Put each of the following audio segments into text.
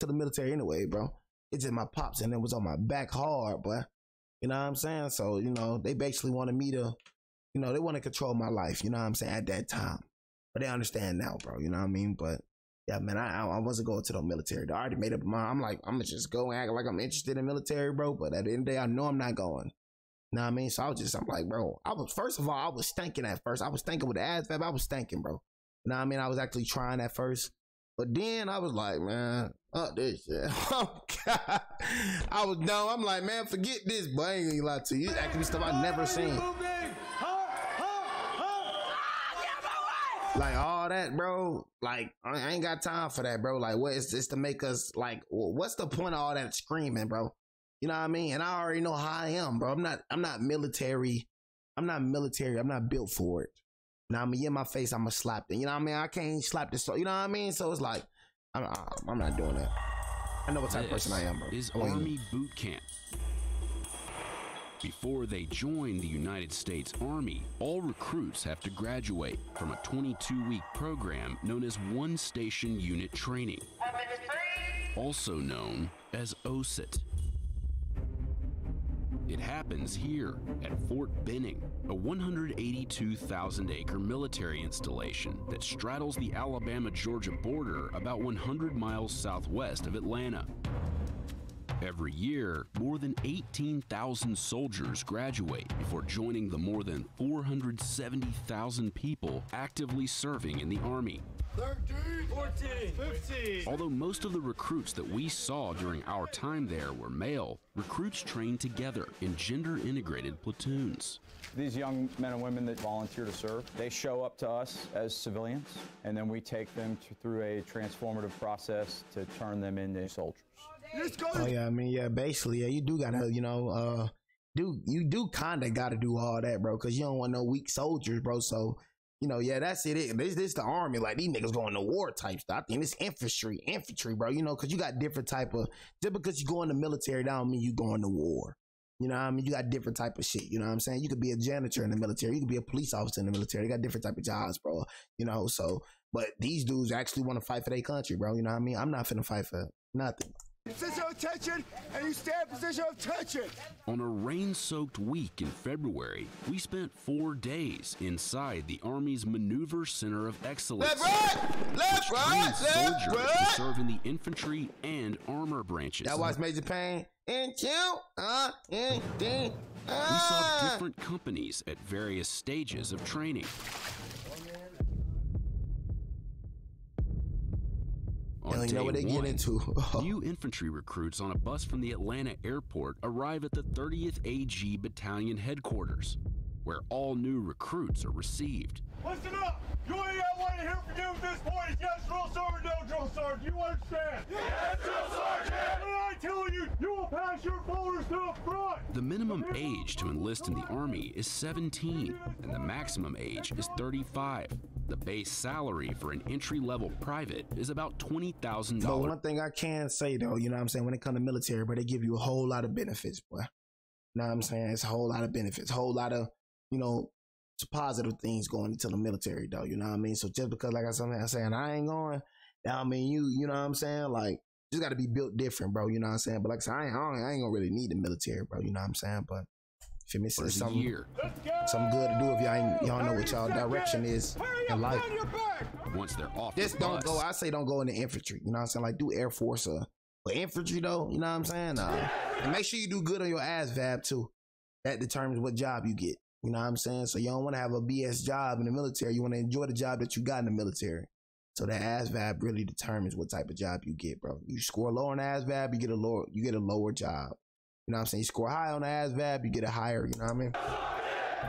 to the military anyway, bro. It's just my pops and it was on my back hard, boy. You know what I'm saying? So, you know, they basically wanted me to, you know, they want to control my life, you know what I'm saying, at that time. But they understand now, bro, you know what I mean? But yeah, man, I wasn't going to the military. I already made up my mind. I'm like, I'm gonna just go and act like I'm interested in military, bro. But at the end of the day, I know I'm not going. You know what I mean? So I'm like, bro, first of all, I was stinking at first. I was thinking with the ASVAB, I was stinking, bro. You know what I mean? I was actually trying at first. But then I was like, man, this shit. Oh, God. I was dumb. I'm like, man, forget this, boy. I ain't gonna lie to you. It's actually stuff I've never seen. Like, all that, bro. Like, I ain't got time for that, bro. Like, what is this to make us, like, what's the point of all that screaming, bro? You know what I mean? And I already know how I am, bro. I'm not military. I'm not built for it. You know what I mean? In my face, I'm a slap it. You know what I mean? I can't slap this. You know what I mean? So it's like, I'm not doing that. I know what type of person I am, bro. Is Army boot camp. Before they join the United States Army, all recruits have to graduate from a 22-week program known as One Station Unit Training, also known as OSIT. It happens here at Fort Benning, a 182,000-acre military installation that straddles the Alabama-Georgia border about 100 miles southwest of Atlanta. Every year, more than 18,000 soldiers graduate before joining the more than 470,000 people actively serving in the Army. 13, 14, 15. Although most of the recruits that we saw during our time there were male, recruits trained together in gender-integrated platoons. These young men and women that volunteer to serve, they show up to us as civilians, and then we take them through a transformative process to turn them into soldiers. Oh yeah, I mean, yeah, basically, yeah, you do gotta, you know, you do kind of gotta do all that, bro, because you don't want no weak soldiers, bro. So, you know, yeah, that's it. This the Army, like these niggas going to war type stuff. I think it's infantry, bro. You know, because you got different type of, just because you go in the military, that don't mean you going to war. You know what I mean? You got different type of shit. You know what I'm saying? You could be a janitor in the military. You could be a police officer in the military. They got different type of jobs, bro. You know, so, but these dudes actually want to fight for their country, bro. You know what I mean? I'm not finna fight for nothing. Position of attention, and you stay in position of attention. On a rain-soaked week in February, we spent 4 days inside the Army's Maneuver Center of Excellence. Left, right, soldiers to serve in the infantry and armor branches. That was Major Payne. We saw different companies at various stages of training. On you know what they get into. New infantry recruits on a bus from the Atlanta airport arrive at the 30th AG Battalion headquarters, where all new recruits are received. Listen up! You ain't got what here for you at this point is yes, drill sergeant, no drill sergeant. You understand? Yes, drill sergeant! And I tell you, you will pass your folders to the front! The minimum age to enlist in the Army is 17, and the maximum age is 35. The base salary for an entry-level private is about $20,000. But one thing I can say, though, you know what I'm saying, when it comes to military, but they give you a whole lot of benefits, boy. You know what I'm saying? It's a whole lot of benefits, a whole lot of, you know, positive things going into the military, though. You know what I mean? So just because, like I'm saying, I ain't going, I mean, you know what I'm saying? Like, just got to be built different, bro. You know what I'm saying? But like I said, I ain't gonna really need the military, bro. You know what I'm saying? But if you're missing something good to do, if y'all know what y'all direction is in life. Once they're off, just don't go. I say don't go into infantry. You know what I'm saying? Like do Air Force but infantry though. You know what I'm saying? And make sure you do good on your ASVAB too. That determines what job you get. You know what I'm saying? So you don't want to have a BS job in the military. You want to enjoy the job that you got in the military. So the ASVAB really determines what type of job you get, bro. You score low on the ASVAB, you get a lower job. You know what I'm saying? You score high on the ASVAB, you get a higher, you know what I mean?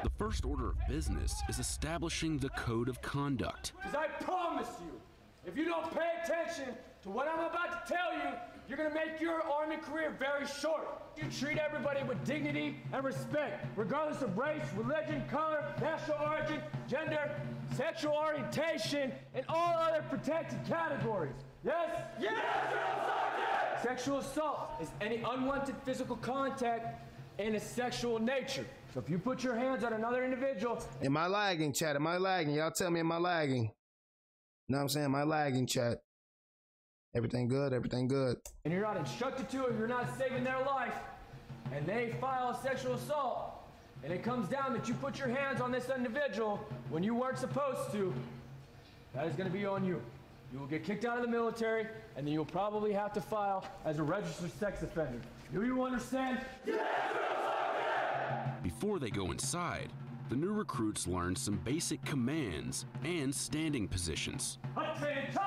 The first order of business is establishing the code of conduct. Because I promise you, if you don't pay attention to what I'm about to tell you, you're gonna make your Army career very short. You treat everybody with dignity and respect, regardless of race, religion, color, national origin, gender, sexual orientation, and all other protected categories. Yes? Yes, Sergeant! Sexual assault is any unwanted physical contact in a sexual nature. So if you put your hands on another individual... Am I lagging, chat? Am I lagging? Y'all tell me, am I lagging? You know what I'm saying? Am I lagging, chat? Everything good, everything good. And you're not instructed to if you're not saving their life, and they file a sexual assault, and it comes down that you put your hands on this individual when you weren't supposed to, that is going to be on you. You will get kicked out of the military, and then you'll probably have to file as a registered sex offender. Do you understand? Before they go inside, the new recruits learn some basic commands and standing positions. Hot training time!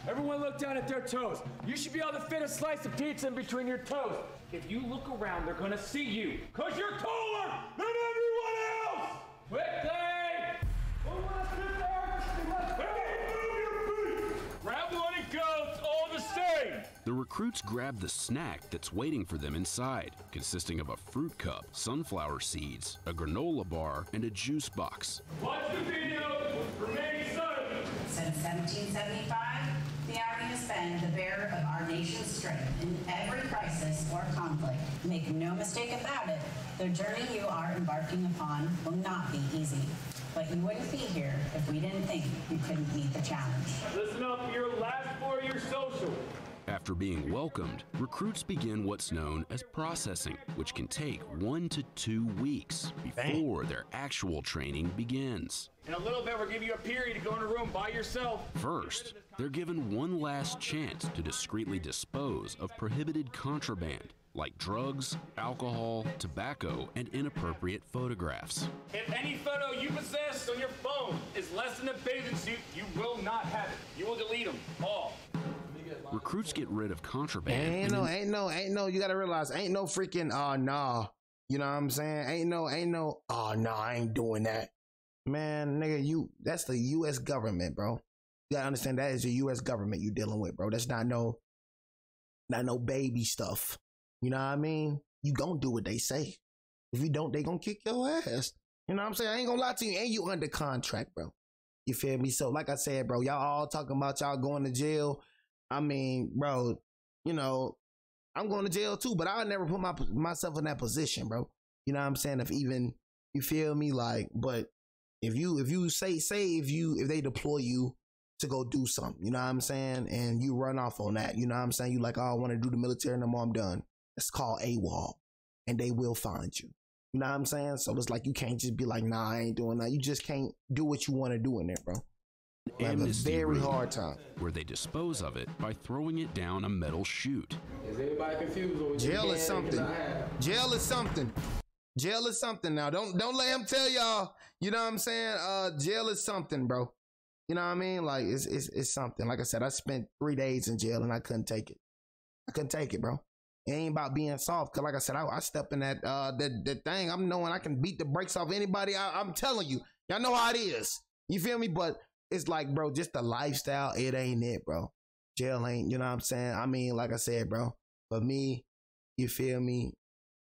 Everyone look down at their toes. You should be able to fit a slice of pizza in between your toes. If you look around, they're gonna see you, cause you're taller than everyone else! Quickly! Who wants to sit there? Move your feet! Grab one and go, it's all the same! The recruits grab the snack that's waiting for them inside, consisting of a fruit cup, sunflower seeds, a granola bar, and a juice box. Watch the video, remain silent! Since 1775, the Army has been the bearer of our nation's strength in every crisis or conflict. Make no mistake about it, the journey you are embarking upon will not be easy. But you wouldn't be here if we didn't think you couldn't meet the challenge. Listen up, your last 4 year social. After being welcomed, recruits begin what's known as processing, which can take 1 to 2 weeks before their actual training begins. In a little bit, we'll give you a period to go in a room by yourself. First, they're given one last chance to discreetly dispose of prohibited contraband, like drugs, alcohol, tobacco, and inappropriate photographs. If any photo you possess on your phone is less than a bathing suit, you will not have it. You will delete them all. Recruits get rid of contraband. Ain't no, you gotta realize, ain't no freaking, nah. You know what I'm saying? Ain't no, I ain't doing that. Man, nigga, that's the U.S. government, bro. You gotta understand that is the U.S. government you dealing with, bro. That's not no baby stuff. You know what I mean? You gonna do what they say. If you don't, they gonna kick your ass. You know what I'm saying? I ain't gonna lie to you. And you under contract, bro. You feel me? So like I said, bro, y'all all talking about y'all going to jail. I mean, bro, you know, I'm going to jail too, but I'll never put myself in that position, bro. You know what I'm saying? If even, you feel me? Like, but if you say if they deploy you to go do something, you know what I'm saying? And you run off on that, you know what I'm saying? You like, oh, I want to do the military no more, I'm done. It's called AWOL, and they will find you. You know what I'm saying? So it's like, you can't just be like, nah, I ain't doing that. You just can't do what you want to do in there, bro. Have a very hard time. Where they dispose of it by throwing it down a metal chute. Is everybody confused? Jail is something. Jail is something. Jail is something now. Don't let him tell y'all, you know what I'm saying? Jail is something, bro. You know what I mean? Like, it's something. Like I said, I spent 3 days in jail and I couldn't take it. I couldn't take it, bro. It ain't about being soft. Cause like I said, I step in that thing. I'm knowing I can beat the brakes off anybody. I'm telling you, y'all know how it is. You feel me? But it's like, bro, just the lifestyle, it ain't it, bro. Jail ain't, you know what I'm saying? I mean, like I said, bro, for me, you feel me?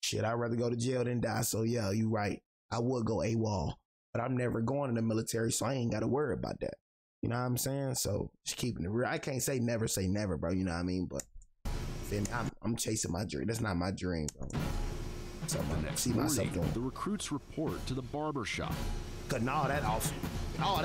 Shit, I'd rather go to jail than die. So yeah, you right. I would go AWOL, but I'm never going in the military, so I ain't got to worry about that. You know what I'm saying? So just keeping it real. I can't say never, bro. You know what I mean? But I'm chasing my dream. That's not my dream, bro. So The next morning, the recruits report to the barber shop. Cutting all that off. All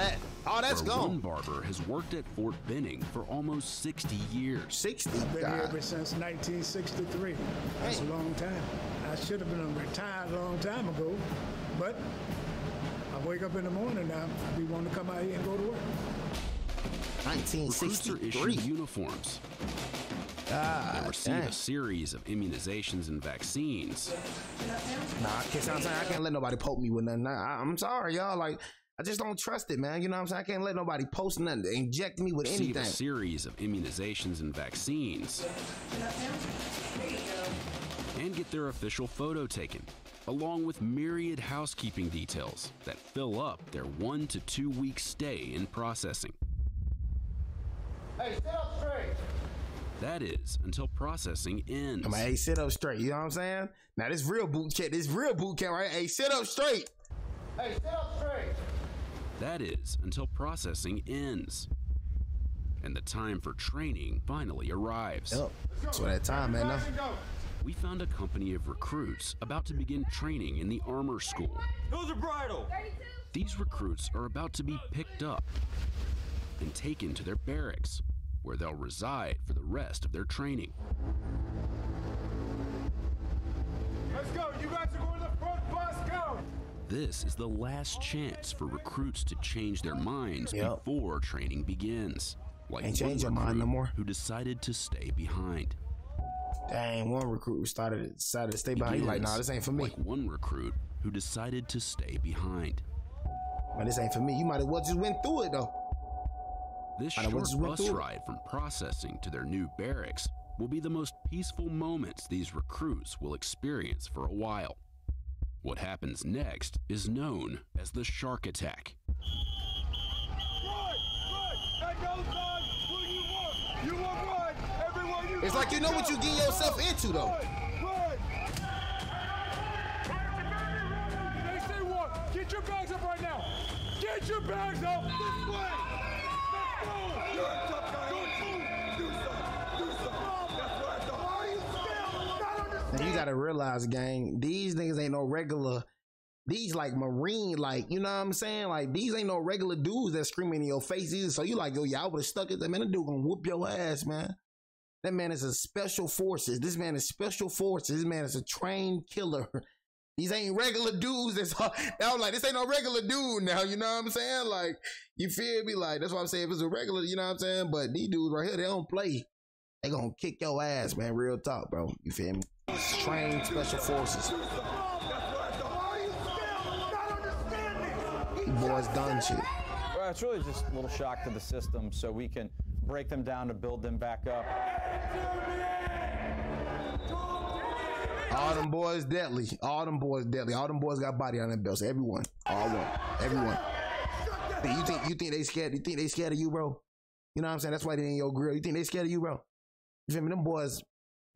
that's gone. One barber has worked at Fort Benning for almost 60 years. 60? I've been here ever since 1963. That's a long time. I should have been retired a long time ago, but I wake up in the morning now, I be wanting to come out here and go to work. 1963. Recruits are issued uniforms. They receive a series of immunizations and vaccines. Nah, I can't let nobody poke me with nothing. I'm sorry, y'all. Like, I just don't trust it, man. You know what I'm saying? I can't let nobody post nothing, inject me with anything. Receive a series of immunizations and vaccines. And get their official photo taken, along with myriad housekeeping details that fill up their 1 to 2 week stay in processing. Hey, sit up straight. That is until processing ends. Come on, hey, sit up straight. You know what I'm saying? Now this real boot camp. This real boot camp, right? Hey, sit up straight. Hey, sit up straight. That is until processing ends. And the time for training finally arrives. Yep. That's what that time, man. No. We found a company of recruits about to begin training in the armor school. Who's a bridle? These recruits are about to be picked up and taken to their barracks. where they'll reside for the rest of their training. Let's go. You guys are going to the front bus. Go. This is the last chance for recruits to change their minds before training begins. Like Ain't change your mind no more. Who decided to stay behind. Dang, one recruit decided to stay behind. He's like, nah, this ain't for me. Like one recruit who decided to stay behind. Man, this ain't for me. You might as well just went through it though. This short bus ride from processing to their new barracks will be the most peaceful moments these recruits will experience for a while. What happens next is known as the shark attack. It's like you know what you're getting yourself into though. They say what? Get your bags up right now. Get your bags up. This way. Let's go. You're a tough guy. Do something. Do something. That's what I thought. Are you still not understanding? And you gotta realize, gang, these niggas ain't no regular. These like Marine, like, you know what I'm saying? Like, these ain't no regular dudes that screaming in your face either. So you like, yo, yeah, I would have stuck it. That man, that dude gonna whoop your ass, man. That man is a special forces. This man is special forces. This man is a trained killer. These ain't regular dudes. Now I'm like, this ain't no regular dude now. You know what I'm saying? Like, you feel me? Like, that's why I'm saying if it's a regular, you know what I'm saying? But these dudes right here, they don't play. They gonna kick your ass, man. Real talk, bro. You feel me? Trained special forces. These boys done shit. Well, it's really just a little shock to the system so we can break them down to build them back up. All them boys deadly. All them boys deadly. All them boys got body on their belts. Everyone. All one. Everyone. You think they scared? You think they scared of you, bro? You know what I'm saying? That's why they in your grill. You think they scared of you, bro? You feel me? Them boys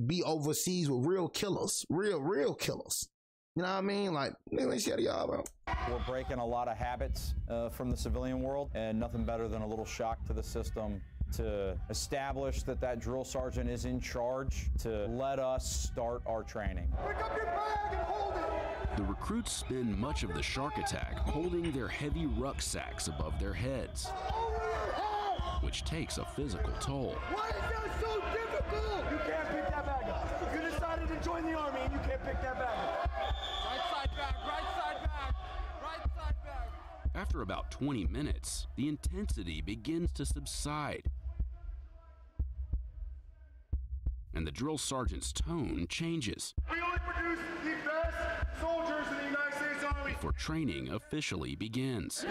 be overseas with real killers. Real killers. You know what I mean? Like, they ain't scared of y'all, bro. We're breaking a lot of habits from the civilian world, and nothing better than a little shock to the system to establish that that drill sergeant is in charge to let us start our training. Pick up your bag and hold it. The recruits spend much of the shark attack holding their heavy rucksacks above their heads, which takes a physical toll. Why is that so difficult? You can't pick that bag up. You decided to join the army and you can't pick that bag up. Right side back, right side back, right side back. After about 20 minutes, the intensity begins to subside, and the drill sergeant's tone changes. We only produce the best soldiers in the United States Army. Before training officially begins.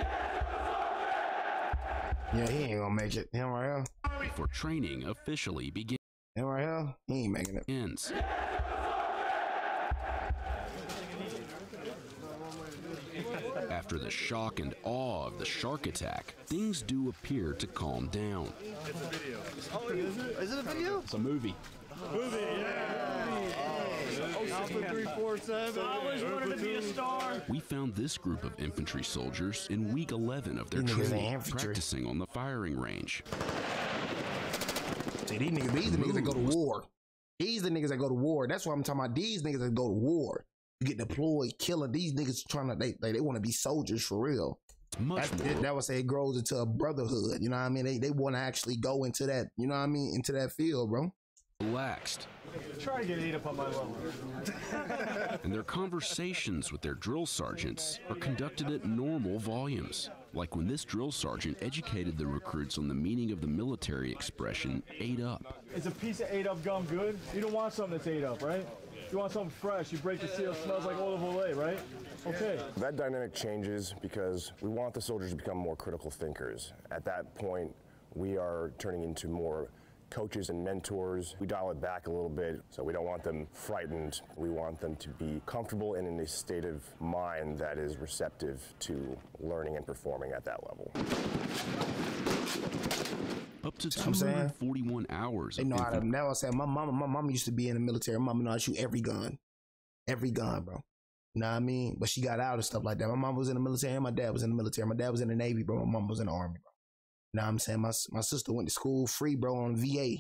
Yeah, he ain't gonna make it. Him right here. Before training officially begins. Him right here. He ain't making it. After the shock and awe of the shark attack, things do appear to calm down. It's a video. Oh, is it a video? It's a movie. Movie, yeah. Alpha 347. I always wanted to be a star. We found this group of infantry soldiers in week 11 of their training, practicing on the firing range. See, these are the niggas that go to war. These are the niggas that go to war. That's what I'm talking about. These niggas that go to war. You get deployed, killing. These niggas trying to, they want to be soldiers for real. That would say it grows into a brotherhood. You know what I mean? They want to actually go into that, you know what I mean? Into that field, bro. Relaxed. Try to get 8 up on my level. And their conversations with their drill sergeants are conducted at normal volumes. Like when this drill sergeant educated the recruits on the meaning of the military expression, 8 up. Is a piece of 8 up gum good? You don't want something that's 8 up, right? You want something fresh. You break the seal, it smells like olive oil, right? Okay. That dynamic changes because we want the soldiers to become more critical thinkers. At that point, we are turning into more coaches and mentors. We dial it back a little bit, so we don't want them frightened. We want them to be comfortable and in a state of mind that is receptive to learning and performing at that level. Up to 241 hours. They know how to. Now I say my mama used to be in the military. My mama know how to shoot every gun, bro. You know what I mean? But she got out and stuff like that. My mom was in the military and my dad was in the military. My dad was in the Navy, bro. My mom was in the Army, bro. You know what I'm saying? My sister went to school free, bro, on VA. You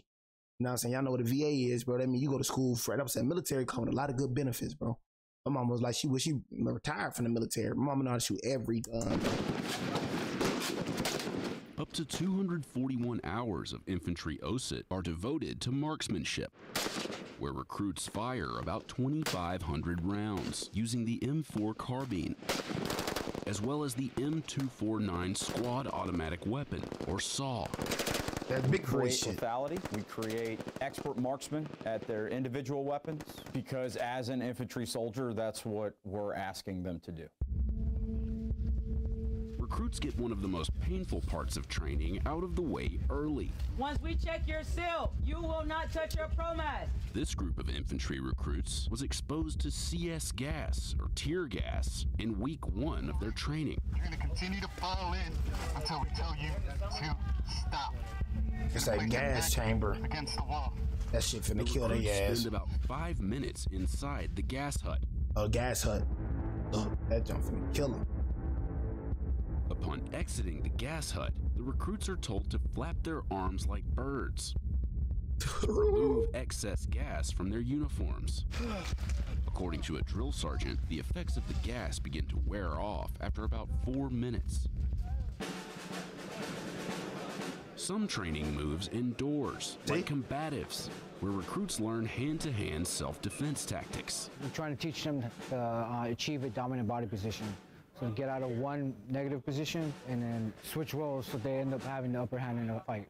know what I'm saying? Y'all know what a VA is, bro. That mean you go to school free. I'm saying military come with a lot of good benefits, bro. My mom was like, she wish she retired from the military. My mama know how to shoot every gun, bro. Up Up to 241 hours of infantry OSIT are devoted to marksmanship, where recruits fire about 2,500 rounds using the M4 carbine, as well as the M249 squad automatic weapon, or SAW. That big boy Create shit. lethality. We create expert marksmen at their individual weapons, because as an infantry soldier, that's what we're asking them to do. Recruits get one of the most painful parts of training out of the way early. Once we check your seal, you will not touch your ProMat. This group of infantry recruits was exposed to CS gas, or tear gas, in week 1 of their training. You're going to continue to file in until we tell you to stop. It's like gas chamber. Against the wall. That shit finna kill their ass. Spend about 5 minutes inside the gas hut. A gas hut. Ugh, that jump finna kill them. Upon exiting the gas hut, the recruits are told to flap their arms like birds to remove excess gas from their uniforms. According to a drill sergeant, the effects of the gas begin to wear off after about 4 minutes. Some training moves indoors, like combatives, where recruits learn hand-to-hand self-defense tactics. We're trying to teach them to achieve a dominant body position. So get out of one negative position and then switch roles so they end up having the upper hand in a fight.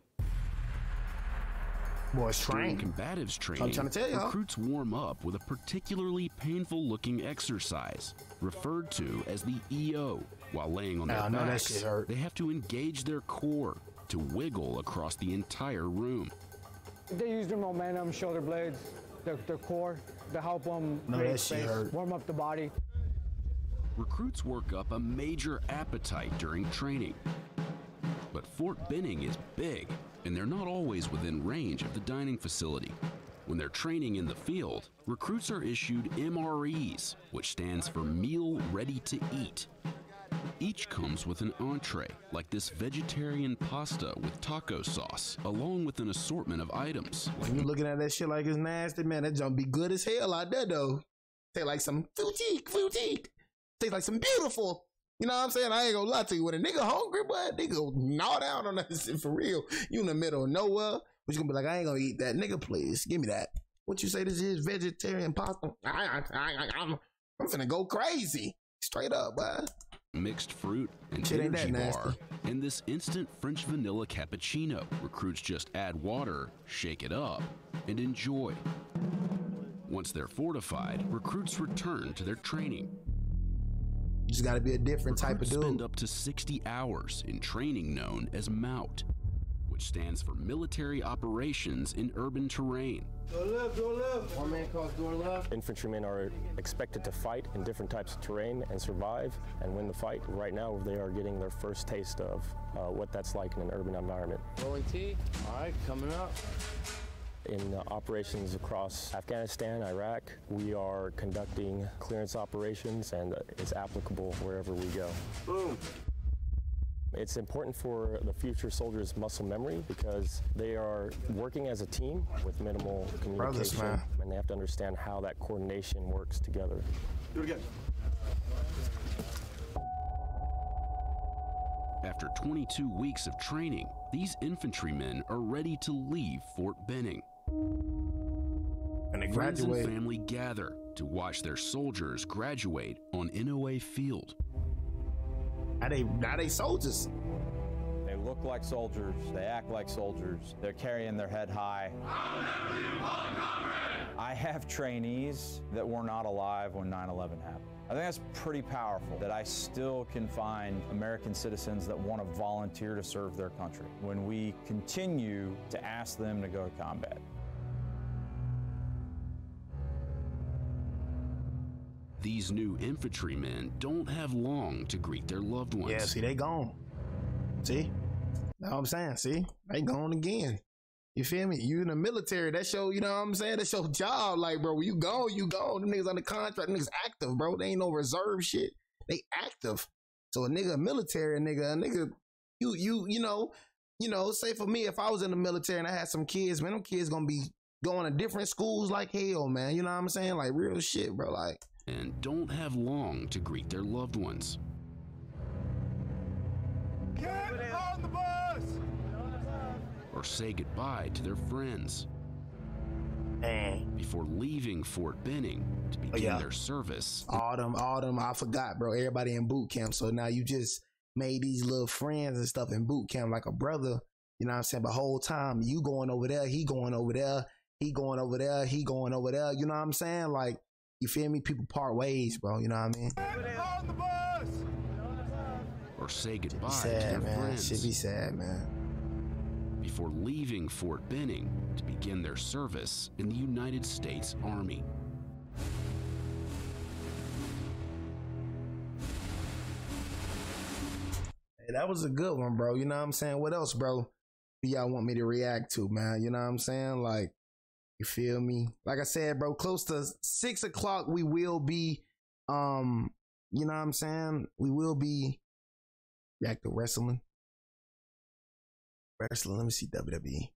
Boys train. During combatives training, I'm trying to tell y'all. Recruits warm up with a particularly painful-looking exercise, referred to as the EO. While laying on their backs, they have to engage their core to wiggle across the entire room. They use their momentum, shoulder blades, their core to help them create space, warm up the body. Recruits work up a major appetite during training. But Fort Benning is big, and they're not always within range of the dining facility. When they're training in the field, recruits are issued MREs, which stands for Meal Ready to Eat. Each comes with an entree, like this vegetarian pasta with taco sauce, along with an assortment of items. Like you looking at that shit like it's nasty, man. That junk be good as hell out there, though. Taste like some foutique. Taste like some beautiful. You know what I'm saying? I ain't gonna lie to you. When a nigga hungry, boy, nigga gnaw down on that shit for real. You in the middle of nowhere, but you gonna be like, I ain't gonna eat that. Nigga, please, give me that. What you say this is vegetarian pasta? I'm finna go crazy. Straight up, boy. Mixed fruit and energy bar, and this instant French vanilla cappuccino. Recruits just add water, shake it up, and enjoy. Once they're fortified, recruits return to their training. You just gotta be a different type of dude. Spend up to 60 hours in training known as MOUT, which stands for Military Operations in Urban Terrain. Door left. One man calls door left. Infantrymen are expected to fight in different types of terrain and survive and win the fight. Right now, they are getting their first taste of what that's like in an urban environment. Rolling T. All right, coming up. In operations across Afghanistan, Iraq, we are conducting clearance operations, and it's applicable wherever we go. Boom. It's important for the future soldiers' muscle memory because they are working as a team with minimal communication, and they have to understand how that coordination works together. Do it again. After 22 weeks of training, these infantrymen are ready to leave Fort Benning. And they Friends and graduate. family gather to watch their soldiers graduate on NOA Field. Now they soldiers. They look like soldiers, they act like soldiers, they're carrying their head high. I have trainees that were not alive when 9/11 happened. I think that's pretty powerful, that I still can find American citizens that want to volunteer to serve their country when we continue to ask them to go to combat. These new infantrymen don't have long to greet their loved ones. Yeah, see, they gone. See? That's what I'm saying. See? They gone again. You feel me? You in the military, that's your, you know what I'm saying? That's your job. Like, bro, when you gone, you gone. Them niggas on the contract, them niggas active, bro. They ain't no reserve shit. They active. So a nigga military, a nigga, you know, say for me, if I was in the military and I had some kids, man, them kids gonna be going to different schools like hell, man. You know what I'm saying? Like real shit, bro. Like, and don't have long to greet their loved ones. Get on the bus! or say goodbye to their friends. Man. Before leaving Fort Benning to begin their service. All them, I forgot, bro. Everybody in boot camp. So now you just made these little friends and stuff in boot camp like a brother. You know what I'm saying? But the whole time you going over there, he going over there, he going over there, he going over there. You know what I'm saying? Like, you feel me? People part ways, bro. You know what I mean? On the bus! Or say goodbye to Sad, their man. friends. Should be sad, man. Before leaving Fort Benning to begin their service in the United States Army. Hey, that was a good one, bro. You know what I'm saying? What else, bro, do y'all want me to react to, man? You know what I'm saying? Like, you feel me? Like I said, bro, close to 6 o'clock, we will be, you know what I'm saying? We will be react to wrestling. Let me see WWE.